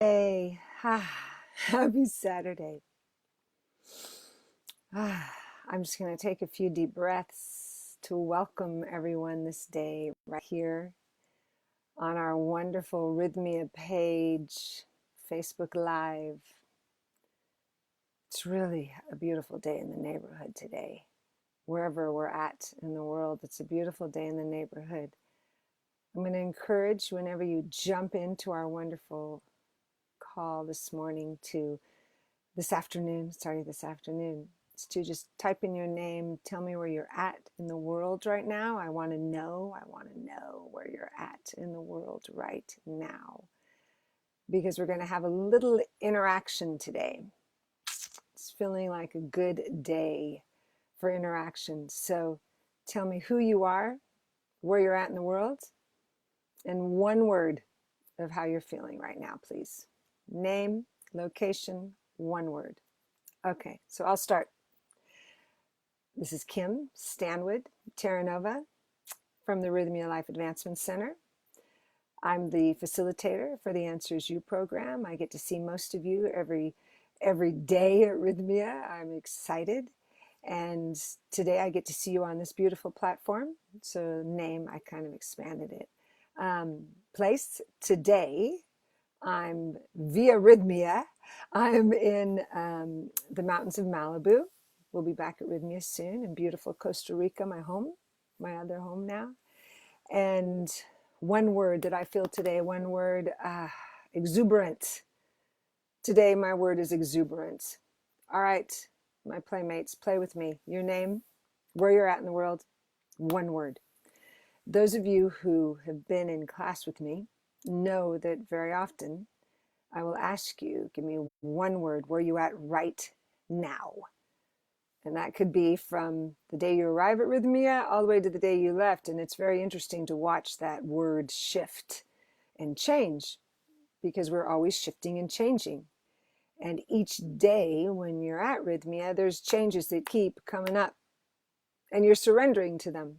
Hey, happy Saturday. I'm just going to take a few deep breaths to welcome everyone this day right here on our wonderful Rythmia page, Facebook Live. It's really a beautiful day in the neighborhood today. Wherever we're at in the world, it's a beautiful day in the neighborhood. I'm going to encourage whenever you jump into our wonderful call this morning to this afternoon, starting this afternoon, is to just type in your name, tell me where you're at in the world right now. I want to know where you're at in the world right now, because we're going to have a little interaction today. It's feeling like a good day for interaction. So tell me who you are, where you're at in the world, and one word of how you're feeling right now, please. Name, location, one word. Okay, so I'll start. This is Kim Stanwood Terranova from the Rythmia Life Advancement Center. I'm the facilitator for the Answers You program. I get to see most of you every day at Rythmia. I'm excited. And today I get to see you on this beautiful platform. So name, I kind of expanded it. Place, today, I'm via Rythmia. I'm in the mountains of Malibu. We'll be back at Rythmia soon in beautiful Costa Rica, my home, my other home now. And one word that I feel today, one word, exuberant. Today, my word is exuberant. All right, my playmates, play with me. Your name, where you're at in the world, one word. Those of you who have been in class with me know that very often I will ask you, give me one word, where you at right now. And that could be from the day you arrive at Rythmia all the way to the day you left. And it's very interesting to watch that word shift and change, because we're always shifting and changing. And each day when you're at Rythmia, there's changes that keep coming up. And you're surrendering to them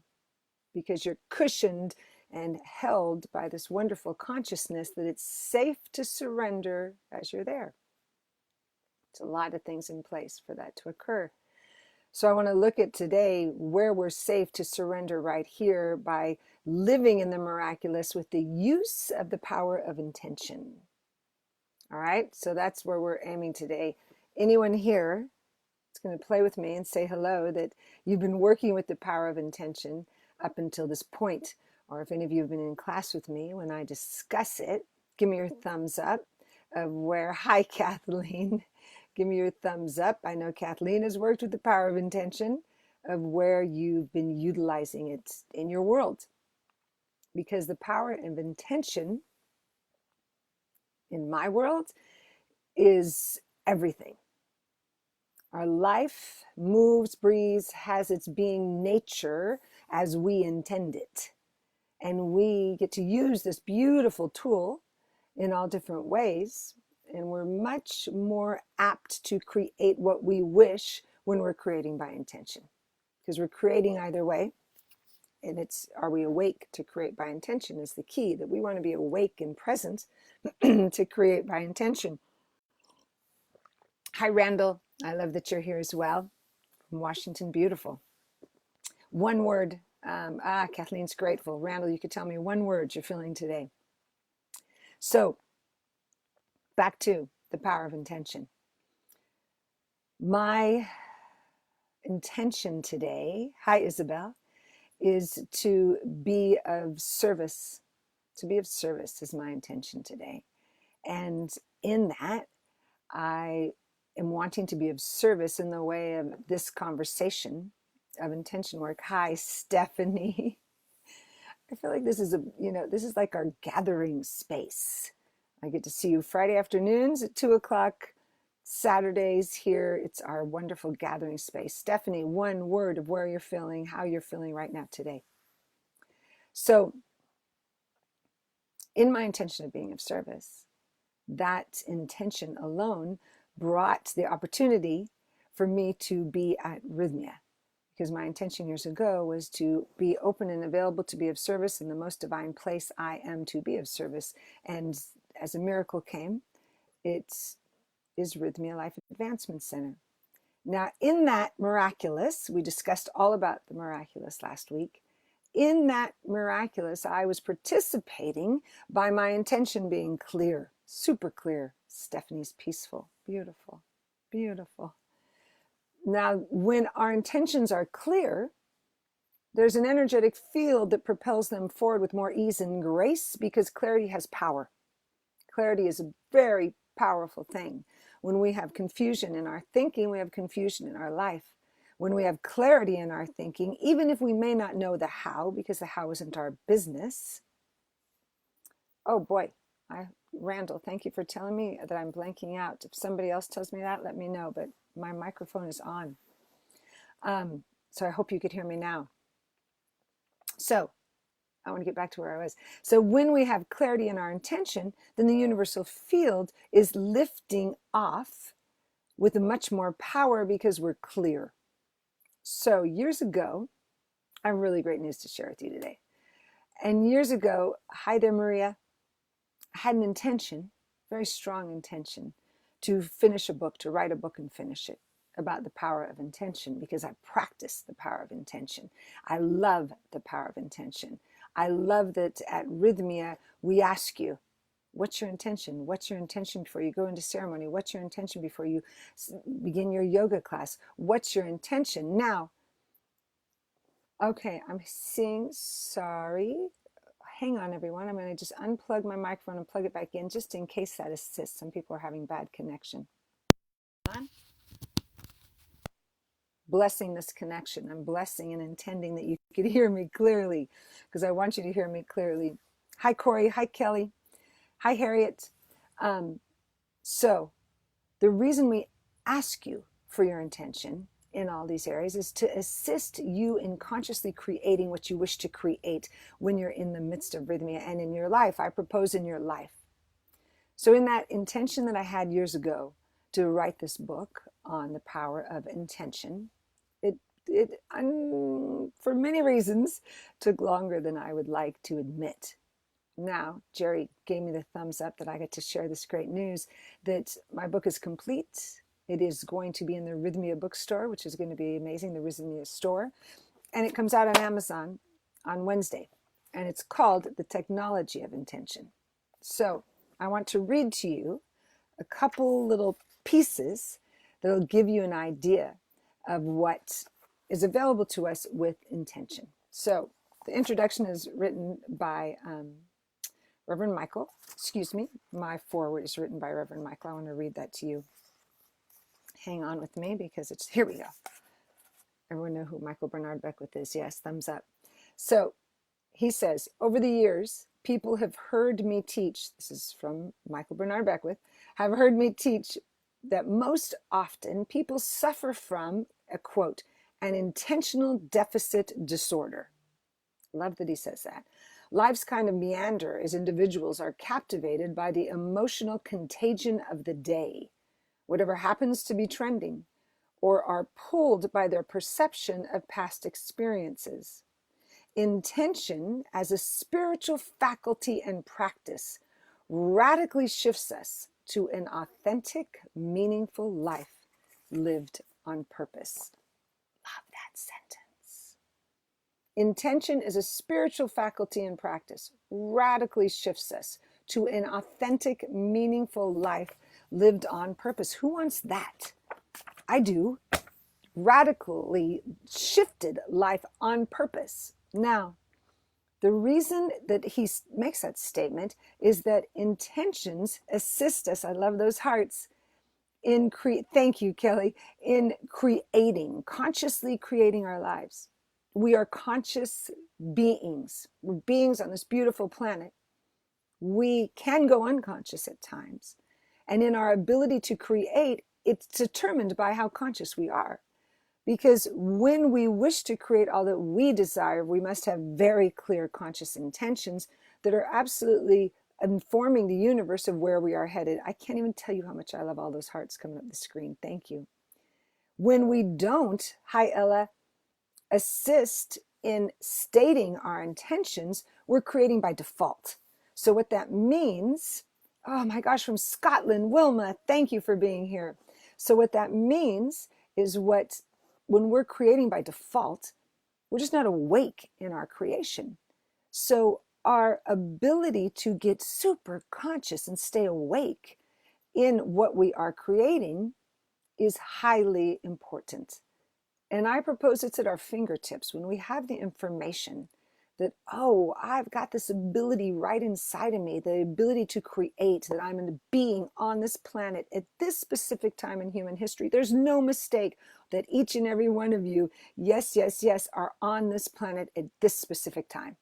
because you're cushioned and held by this wonderful consciousness that it's safe to surrender as you're there. It's a lot of things in place for that to occur. So I want to look at today where we're safe to surrender right here by living in the miraculous with the use of the power of intention. All right, so that's where we're aiming today. Anyone here is going to play with me and say hello that you've been working with the power of intention up until this point. Or if any of you have been in class with me, when I discuss it, give me your thumbs up of where, hi Kathleen, give me your thumbs up. I know Kathleen has worked with the power of intention of where you've been utilizing it in your world. Because the power of intention in my world is everything. Our life moves, breathes, has its being nature as we intend it. And we get to use this beautiful tool in all different ways. And we're much more apt to create what we wish when we're creating by intention. Because we're creating either way. And it's, are we awake to create by intention is the key, that we want to be awake and present to create by intention. Hi, Randall. I love that you're here as well. From Washington, beautiful. One word. Kathleen's grateful. Randall, you could tell me one word you're feeling today. So, back to the power of intention. My intention today, hi Isabel, is to be of service. To be of service is my intention today. And in that, I am wanting to be of service in the way of this conversation of intention work. Hi, Stephanie. I feel like this is this is like our gathering space. I get to see you Friday afternoons at 2:00, Saturdays here. It's our wonderful gathering space. Stephanie, one word of where you're feeling, how you're feeling right now today. So in my intention of being of service, that intention alone brought the opportunity for me to be at Rythmia, because my intention years ago was to be open and available to be of service in the most divine place I am to be of service. And as a miracle came, It is Rythmia Life Advancement Center. Now, in that miraculous, we discussed all about the miraculous last week. In that miraculous, I was participating by my intention being clear, super clear. Stephanie's peaceful, beautiful, beautiful. Now, when our intentions are clear, there's an energetic field that propels them forward with more ease and grace because clarity has power. Clarity is a very powerful thing. When we have confusion in our thinking, we have confusion in our life. When we have clarity in our thinking, even if we may not know the how, because the how isn't our business. Oh boy, Randall, thank you for telling me that I'm blanking out. If somebody else tells me that, let me know, but my microphone is on. So I hope you could hear me now. So I want to get back to where I was. So when we have clarity in our intention, then the universal field is lifting off with much more power because we're clear. So years ago, I have really great news to share with you today. And years ago, hi there, Maria, I had an intention, very strong intention, to finish a book, to write a book and finish it, about the power of intention, because I practice the power of intention. I love the power of intention. I love that at Rythmia, we ask you, what's your intention? What's your intention before you go into ceremony? What's your intention before you begin your yoga class? What's your intention? Now, okay, I'm seeing, sorry. Hang on, everyone. I'm going to just unplug my microphone and plug it back in just in case that assists. Some people are having bad connection. Blessing this connection. I'm blessing and intending that you could hear me clearly because I want you to hear me clearly. Hi, Corey. Hi, Kelly. Hi, Harriet. So the reason we ask you for your intention in all these areas is to assist you in consciously creating what you wish to create when you're in the midst of Rythmia and in your life. I propose in your life. So in that intention that I had years ago to write this book on the power of intention, it for many reasons took longer than I would like to admit. Now, Jerry gave me the thumbs up that I get to share this great news that my book is complete. It is going to be in the Rythmia bookstore, which is going to be amazing, the Rythmia store. And it comes out on Amazon on Wednesday. And it's called The Technology of Intention. So I want to read to you a couple little pieces that'll give you an idea of what is available to us with intention. So the introduction is written by Reverend Michael. Excuse me, my foreword is written by Reverend Michael. I want to read that to you. Hang on with me because it's, here we go. Everyone know who Michael Bernard Beckwith is? Yes, thumbs up. So he says, over the years, people have heard me teach, this is from Michael Bernard Beckwith, have heard me teach that most often people suffer from, a quote, an intentional deficit disorder. Love that he says that. Life's kind of meander as individuals are captivated by the emotional contagion of the day, whatever happens to be trending, or are pulled by their perception of past experiences. Intention as a spiritual faculty and practice radically shifts us to an authentic, meaningful life lived on purpose. Love that sentence. Intention as a spiritual faculty and practice radically shifts us to an authentic, meaningful life lived on purpose. Who wants that? I do. Radically shifted life on purpose. Now, the reason that he makes that statement is that intentions assist us, I love those hearts, in thank you, Kelly, in creating, consciously creating our lives. We are conscious beings. We're beings on this beautiful planet. We can go unconscious at times. And in our ability to create, it's determined by how conscious we are. Because when we wish to create all that we desire, we must have very clear conscious intentions that are absolutely informing the universe of where we are headed. I can't even tell you how much I love all those hearts coming up the screen. Thank you. When we don't, hi Ella, assist in stating our intentions, we're creating by default. So what that means, Oh my gosh, from Scotland, Wilma, thank you for being here. So what that means is when we're creating by default, we're just not awake in our creation. So our ability to get super conscious and stay awake in what we are creating is highly important. And I propose it's at our fingertips when we have the information that, oh, I've got this ability right inside of me, the ability to create, that I'm a being on this planet at this specific time in human history. There's no mistake that each and every one of you, yes, yes, yes, are on this planet at this specific time.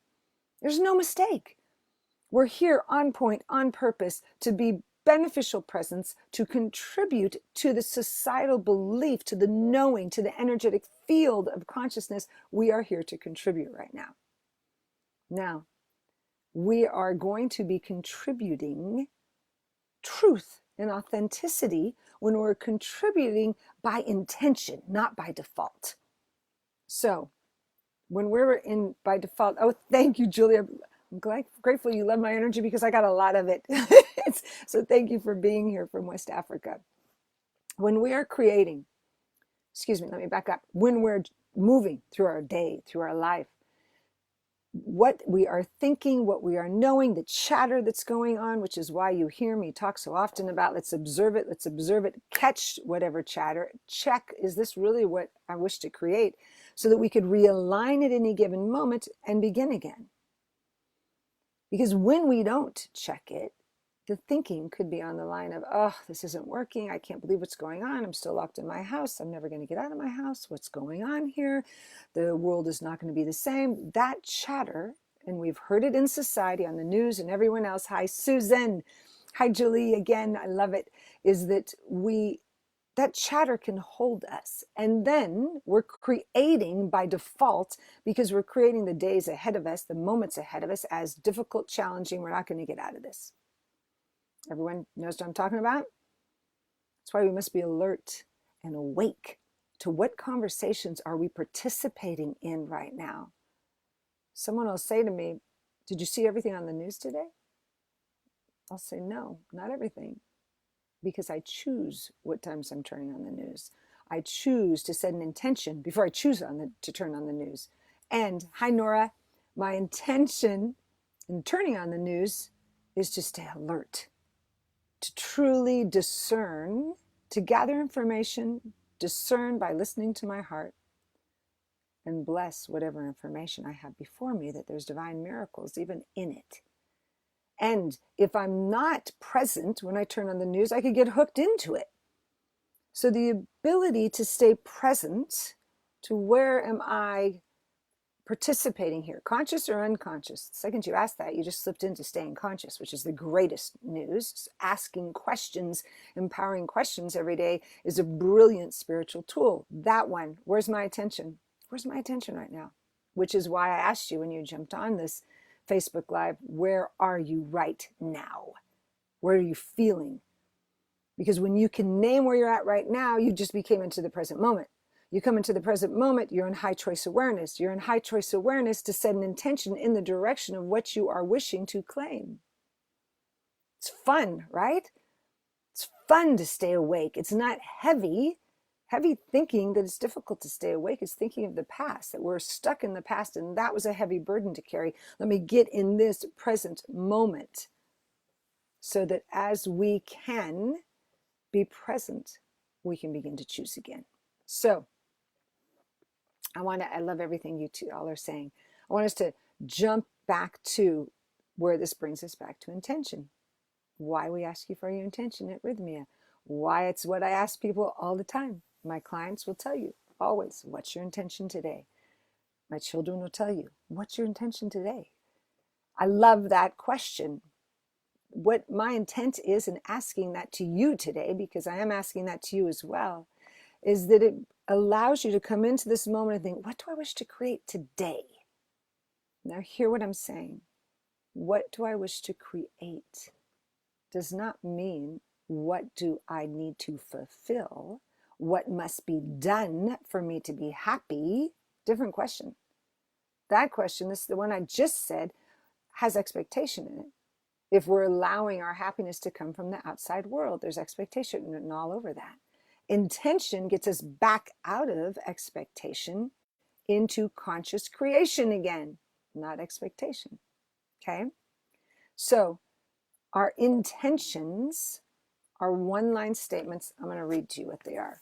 There's no mistake. We're here on point, on purpose, to be beneficial presence, to contribute to the societal belief, to the knowing, to the energetic field of consciousness. We are here to contribute right now. Now, we are going to be contributing truth and authenticity when we're contributing by intention, not by default. So, when we're in by default, oh, thank you, Julia. I'm grateful you love my energy because I got a lot of it. So thank you for being here from West Africa. When we are creating, let me back up. When we're moving through our day, through our life, what we are thinking, what we are knowing, the chatter that's going on, which is why you hear me talk so often about let's observe it, catch whatever chatter, check, is this really what I wish to create, so that we could realign at any given moment and begin again. Because when we don't check it, the thinking could be on the line of, oh, this isn't working. I can't believe what's going on. I'm still locked in my house. I'm never going to get out of my house. What's going on here? The world is not going to be the same. That chatter, and we've heard it in society, on the news and everyone else. Hi, Susan. Hi, Julie. Again, I love it. Is that that chatter can hold us. And then we're creating by default, because we're creating the days ahead of us, the moments ahead of us, as difficult, challenging. We're not going to get out of this. Everyone knows what I'm talking about? That's why we must be alert and awake to what conversations are we participating in right now. Someone will say to me, did you see everything on the news today? I'll say, no, not everything. Because I choose what times I'm turning on the news. I choose to set an intention before I choose to turn on the news. And hi, Nora, my intention in turning on the news is to stay alert, to truly discern, to gather information, discern by listening to my heart, and bless whatever information I have before me, that there's divine miracles even in it. And if I'm not present when I turn on the news, I could get hooked into it. So the ability to stay present to where am I participating here, conscious or unconscious? The second you ask that, you just slipped into staying conscious, which is the greatest news. Asking questions, empowering questions every day is a brilliant spiritual tool. That one, where's my attention? Where's my attention right now? Which is why I asked you when you jumped on this Facebook Live, where are you right now? Where are you feeling? Because when you can name where you're at right now, you just became into the present moment. You come into the present moment, you're in high choice awareness. You're in high choice awareness to set an intention in the direction of what you are wishing to claim. It's fun, right? It's fun to stay awake. It's not heavy. Heavy thinking that it's difficult to stay awake is thinking of the past, that we're stuck in the past and that was a heavy burden to carry. Let me get in this present moment so that as we can be present, we can begin to choose again. So I love everything you two all are saying. I want us to jump back to where this brings us back to intention. Why we ask you for your intention at Rythmia. Why it's what I ask people all the time. My clients will tell you always, what's your intention today? My children will tell you, what's your intention today? I love that question. What my intent is in asking that to you today, because I am asking that to you as well, is that it allows you to come into this moment and think, what do I wish to create today? Now hear what I'm saying. What do I wish to create does not mean what do I need to fulfill, what must be done for me to be happy. Different question. That question, this is the one I just said, has expectation in it. If we're allowing our happiness to come from the outside world, there's expectation written all over that. Intention gets us back out of expectation into conscious creation again, not expectation. Okay? So our intentions are one-line statements. I'm going to read to you what they are,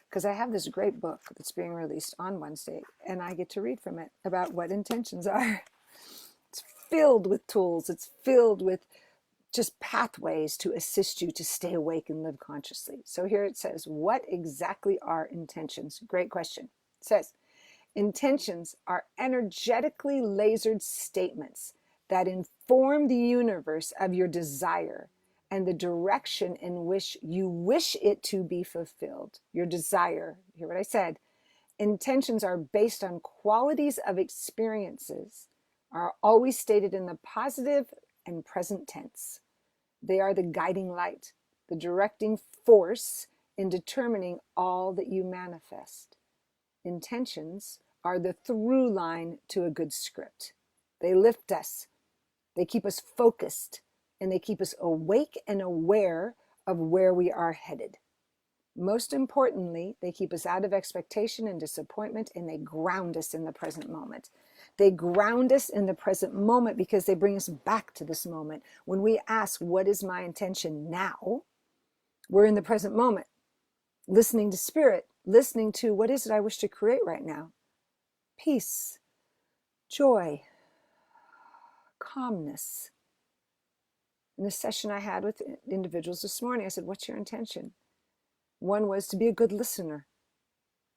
because I have this great book that's being released on Wednesday, and I get to read from it about what intentions are. It's filled with tools. It's filled with just pathways to assist you to stay awake and live consciously. So here it says, what exactly are intentions? Great question. It says, intentions are energetically lasered statements that inform the universe of your desire and the direction in which you wish it to be fulfilled. Your desire, hear what I said, intentions are based on qualities of experiences, are always stated in the positive and present tense. They are the guiding light, the directing force in determining all that you manifest. Intentions are the through line to a good script. They lift us, they keep us focused, and they keep us awake and aware of where we are headed. Most importantly, they keep us out of expectation and disappointment, and they ground us in the present moment. They ground us in the present moment because they bring us back to this moment. When we ask, what is my intention now? We're in the present moment, listening to spirit, listening to what is it I wish to create right now? Peace, joy, calmness. In a session I had with individuals this morning, I said, what's your intention? One was to be a good listener.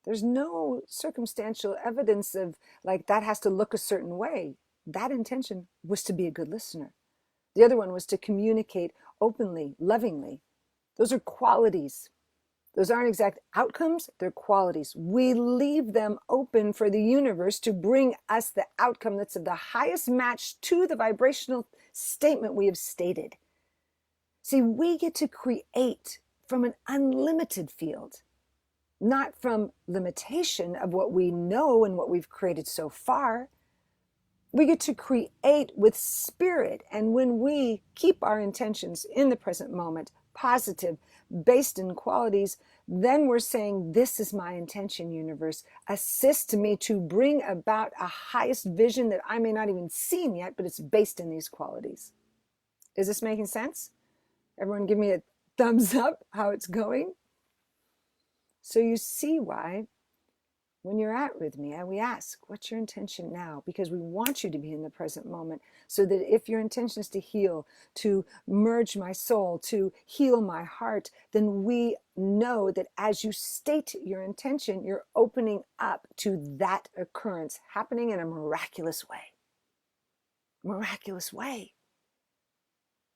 There's no circumstantial evidence of like that has to look a certain way. That intention was to be a good listener. The other one was to communicate openly, lovingly. Those are qualities. Those aren't exact outcomes, they're qualities. We leave them open for the universe to bring us the outcome that's of the highest match to the vibrational statement we have stated. See, we get to create from an unlimited field, not from limitation of what we know and what we've created so far. We get to create with spirit. And when we keep our intentions in the present moment, positive, based in qualities, then we're saying, this is my intention, universe. Assist me to bring about a highest vision that I may not even seen yet, but it's based in these qualities. Is this making sense? Everyone give me a thumbs up how it's going. So you see why when you're at Rythmia, we ask, what's your intention now? Because we want you to be in the present moment so that if your intention is to heal, to merge my soul, to heal my heart, then we know that as you state your intention, you're opening up to that occurrence happening in a miraculous way. Miraculous way.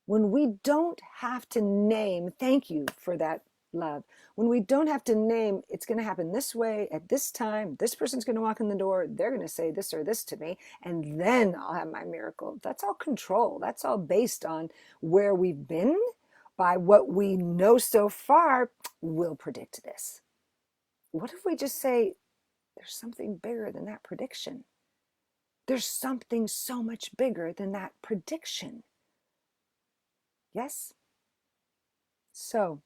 When we don't have to name, thank you for that love. When we don't have to name, it's going to happen this way at this time. This person's going to walk in the door. They're going to say this or this to me, and then I'll have my miracle. That's all control. That's all based on where we've been. By what we know so far, we'll predict this. What if we just say, there's something bigger than that prediction? There's something so much bigger than that prediction. Yes? So,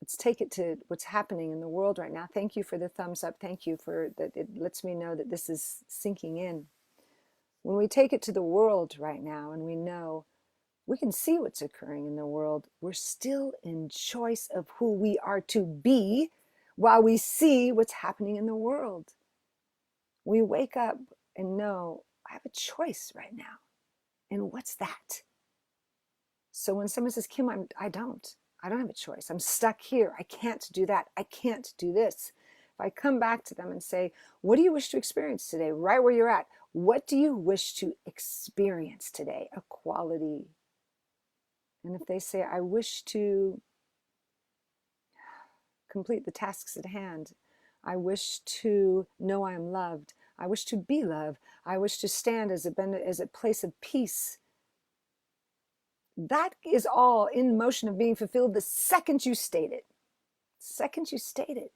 let's take it to what's happening in the world right now. Thank you for the thumbs up. Thank you for that. It lets me know that this is sinking in. When we take it to the world right now and we know we can see what's occurring in the world, we're still in choice of who we are to be while we see what's happening in the world. We wake up and know I have a choice right now. And what's that? So when someone says, Kim, I don't have a choice. I'm stuck here. I can't do that. I can't do this. If I come back to them and say, what do you wish to experience today? Right where you're at. What do you wish to experience today? A quality. And if they say, I wish to complete the tasks at hand. I wish to know I am loved. I wish to be loved. I wish to stand as a place of peace. That is all in motion of being fulfilled the second you state it. The second you state it.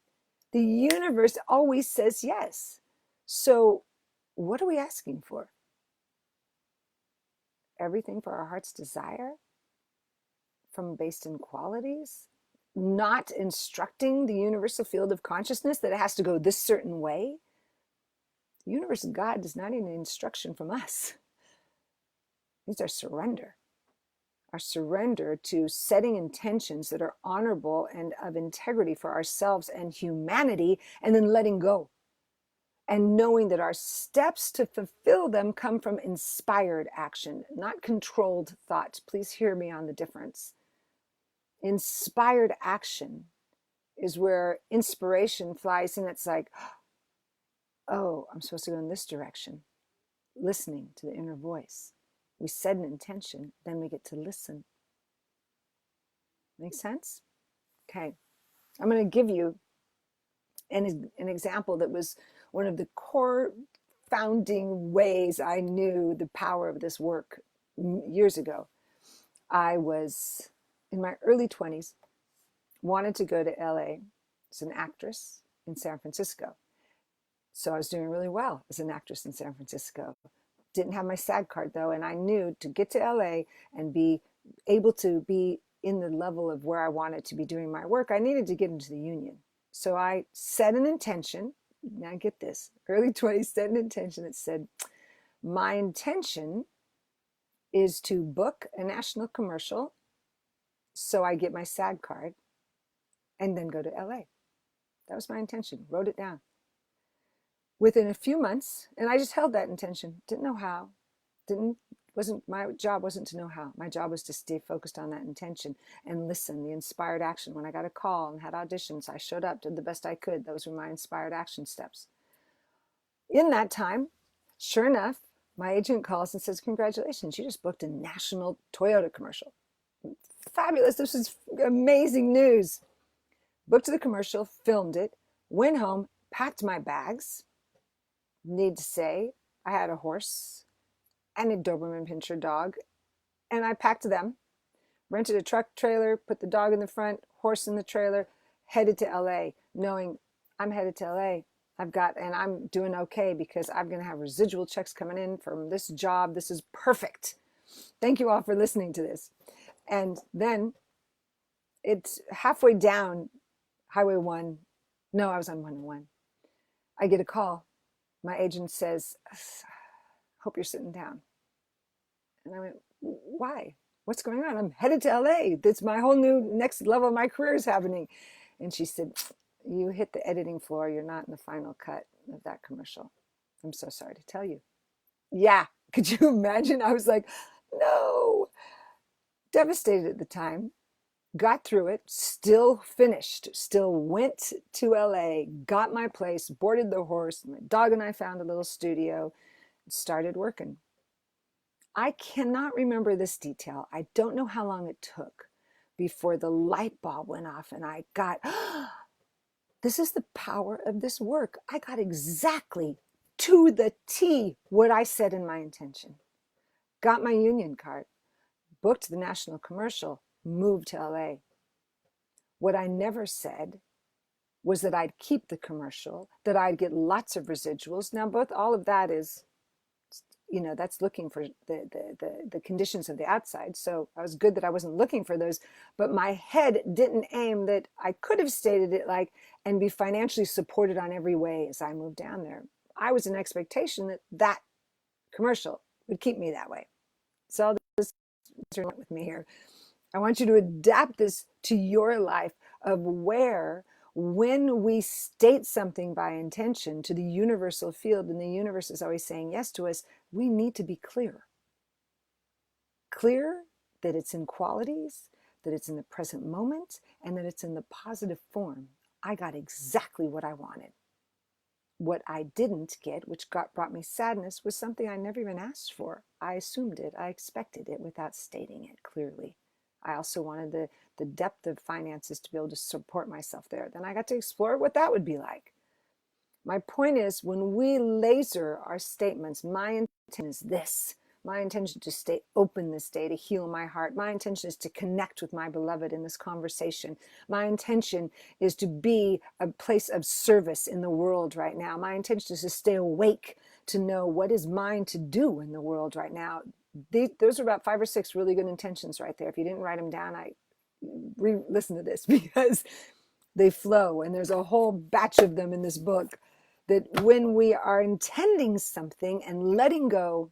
The universe always says yes. So what are we asking for? everything for our heart's desire from based in qualities, not instructing the universal field of consciousness that it has to go this certain way. The universe of God does not need an instruction from us. It needs our surrender to setting intentions that are honorable and of integrity for ourselves and humanity, and then letting go. And knowing that our steps to fulfill them come from inspired action, not controlled thought. Please hear me on the difference. Inspired action is where inspiration flies in. It's like, oh, I'm supposed to go in this direction. Listening to the inner voice. We set an intention, then we get to listen. Make sense? Okay. I'm going to give you an example that was one of the core founding ways I knew the power of this work years ago. I was in my early 20s, wanted to go to LA as an actress in San Francisco. So I was doing really well as an actress in San Francisco. Didn't have my SAG card though, and I knew to get to LA and be able to be in the level of where I wanted to be doing my work, I needed to get into the union. So I set an intention. Now get this, early 20s, set an intention that said, my intention is to book a national commercial so I get my SAG card and then go to LA. That was my intention. Wrote it down. Within a few months, and I just held that intention. Didn't know how. My job wasn't to know how. My job was to stay focused on that intention and listen, the inspired action. When I got a call and had auditions, I showed up, did the best I could. Those were my inspired action steps. In that time, sure enough, my agent calls and says, congratulations, you just booked a national Toyota commercial. Fabulous. This is amazing news. Booked the commercial, filmed it, went home, packed my bags. Need to say, I had a horse and a Doberman Pinscher dog, and I packed them, rented a truck trailer, put the dog in the front, horse in the trailer, headed to LA, knowing I'm headed to LA. And I'm doing okay because I'm going to have residual checks coming in from this job. This is perfect. Thank you all for listening to this. And then it's halfway down Highway 1. No, I was on 101. I get a call. My agent says, hope you're sitting down. And I went, why? What's going on? I'm headed to LA. That's my whole new next level of my career is happening. And she said, you hit the editing floor. You're not in the final cut of that commercial. I'm so sorry to tell you. Yeah. Could you imagine? I was like, no. Devastated at the time. Got through it, still finished, still went to LA, got my place, boarded the horse. My dog and I found a little studio, started working. I cannot remember this detail. I don't know how long it took before the light bulb went off and I got, this is the power of this work. I got exactly to the T what I said in my intention. Got my union card, booked the national commercial, moved to LA. What I never said was that I'd keep the commercial, that I'd get lots of residuals. Now, all of that is, that's looking for the conditions of the outside. So I was good that I wasn't looking for those, but my head didn't aim that I could have stated it like, and be financially supported on every way as I moved down there. I was in expectation that commercial would keep me that way. So this is with me here. I want you to adapt this to your life of where, when we state something by intention to the universal field, and the universe is always saying yes to us, we need to be clear. Clear that it's in qualities, that it's in the present moment, and that it's in the positive form. I got exactly what I wanted. What I didn't get, which brought me sadness, was something I never even asked for. I assumed it. I expected it without stating it clearly. I also wanted the depth of finances to be able to support myself there. Then I got to explore what that would be like. My point is, when we laser our statements, my intention is this. My intention is to stay open this day, to heal my heart. My intention is to connect with my beloved in this conversation. My intention is to be a place of service in the world right now. My intention is to stay awake, to know what is mine to do in the world right now. Those are about 5 or 6 really good intentions right there. If you didn't write them down, I listen to this because they flow, and there's a whole batch of them in this book. That when we are intending something and letting go,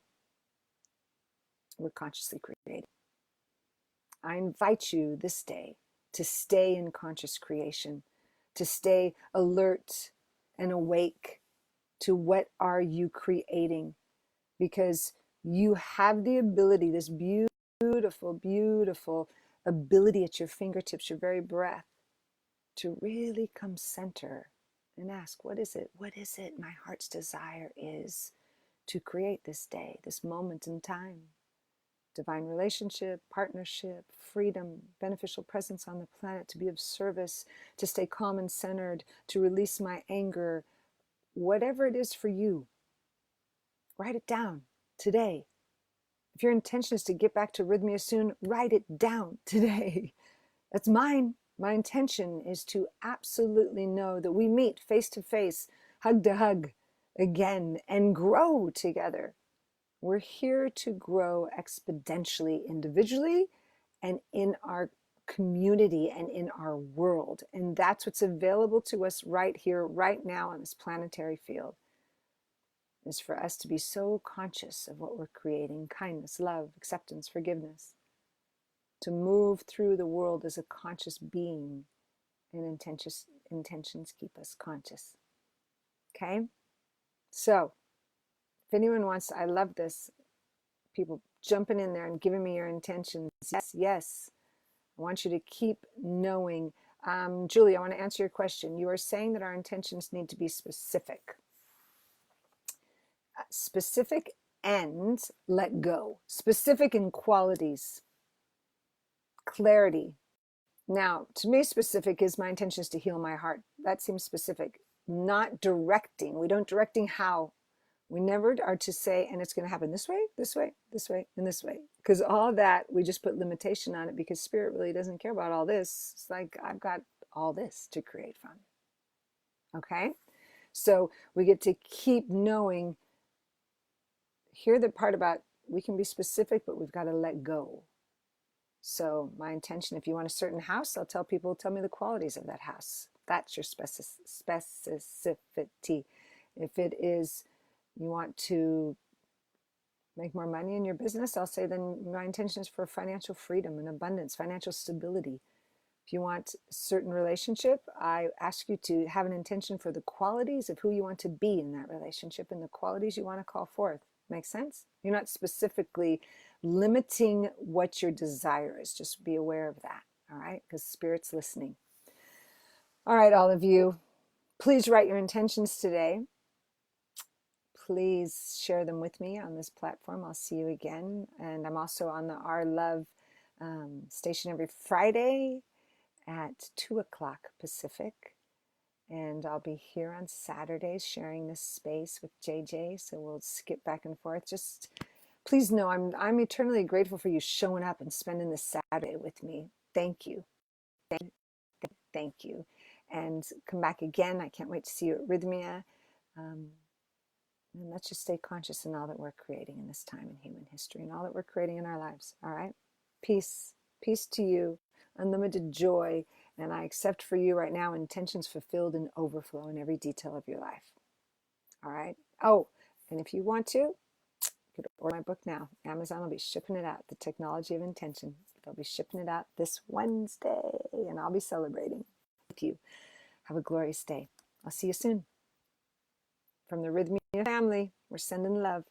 we're consciously creating. I invite you this day to stay in conscious creation, to stay alert and awake to what are you creating, because you have the ability, this beautiful, beautiful ability at your fingertips, your very breath, to really come center and ask, what is it? What is it my heart's desire is to create this day, this moment in time? Divine relationship, partnership, freedom, beneficial presence on the planet, to be of service, to stay calm and centered, to release my anger, whatever it is for you. Write it down today. If your intention is to get back to Rythmia soon, write it down today. That's mine. My intention is to absolutely know that we meet face to face, hug to hug again, and grow together. We're here to grow exponentially, individually, and in our community and in our world. And that's what's available to us right here, right now on this planetary field, is for us to be so conscious of what we're creating: kindness, love, acceptance, forgiveness. To move through the world as a conscious being, and intentions keep us conscious. Okay? So, if anyone wants, I love this, people jumping in there and giving me your intentions. Yes, yes. I want you to keep knowing. Julie, I want to answer your question. You are saying that our intentions need to be specific. Specific and let go. Specific in qualities. Clarity. Now, to me, specific is my intention is to heal my heart. That seems specific. Not directing. We don't directing how. We never are to say, and it's going to happen this way, this way, this way, and this way. Because all that, we just put limitation on it, because spirit really doesn't care about all this. It's like, I've got all this to create from. Okay? So we get to keep knowing. Hear the part about we can be specific, but we've got to let go. So my intention, if you want a certain house, I'll tell people, tell me the qualities of that house. That's your specificity. If it is, you want to make more money in your business, I'll say then my intention is for financial freedom and abundance, financial stability. If you want a certain relationship, I ask you to have an intention for the qualities of who you want to be in that relationship and the qualities you want to call forth. Make sense? You're not specifically limiting what your desire is. Just be aware of that, all right? Because Spirit's listening. All right, all of you, please write your intentions today. Please share them with me on this platform. I'll see you again. And I'm also on the Our Love station every Friday at 2 o'clock Pacific. And I'll be here on Saturdays sharing this space with JJ. So we'll skip back and forth. Just please know I'm eternally grateful for you showing up and spending this Saturday with me. Thank you. Thank you. And come back again. I can't wait to see you at Rythmia. And let's just stay conscious in all that we're creating in this time in human history and all that we're creating in our lives. All right? Peace. Peace to you. Unlimited joy. And I accept for you right now intentions fulfilled and overflow in every detail of your life. All right? Oh, and if you want to, you could order my book now. Amazon will be shipping it out, The Technology of Intention. They'll be shipping it out this Wednesday, and I'll be celebrating with you. Have a glorious day. I'll see you soon. From the Rythmia family, we're sending love.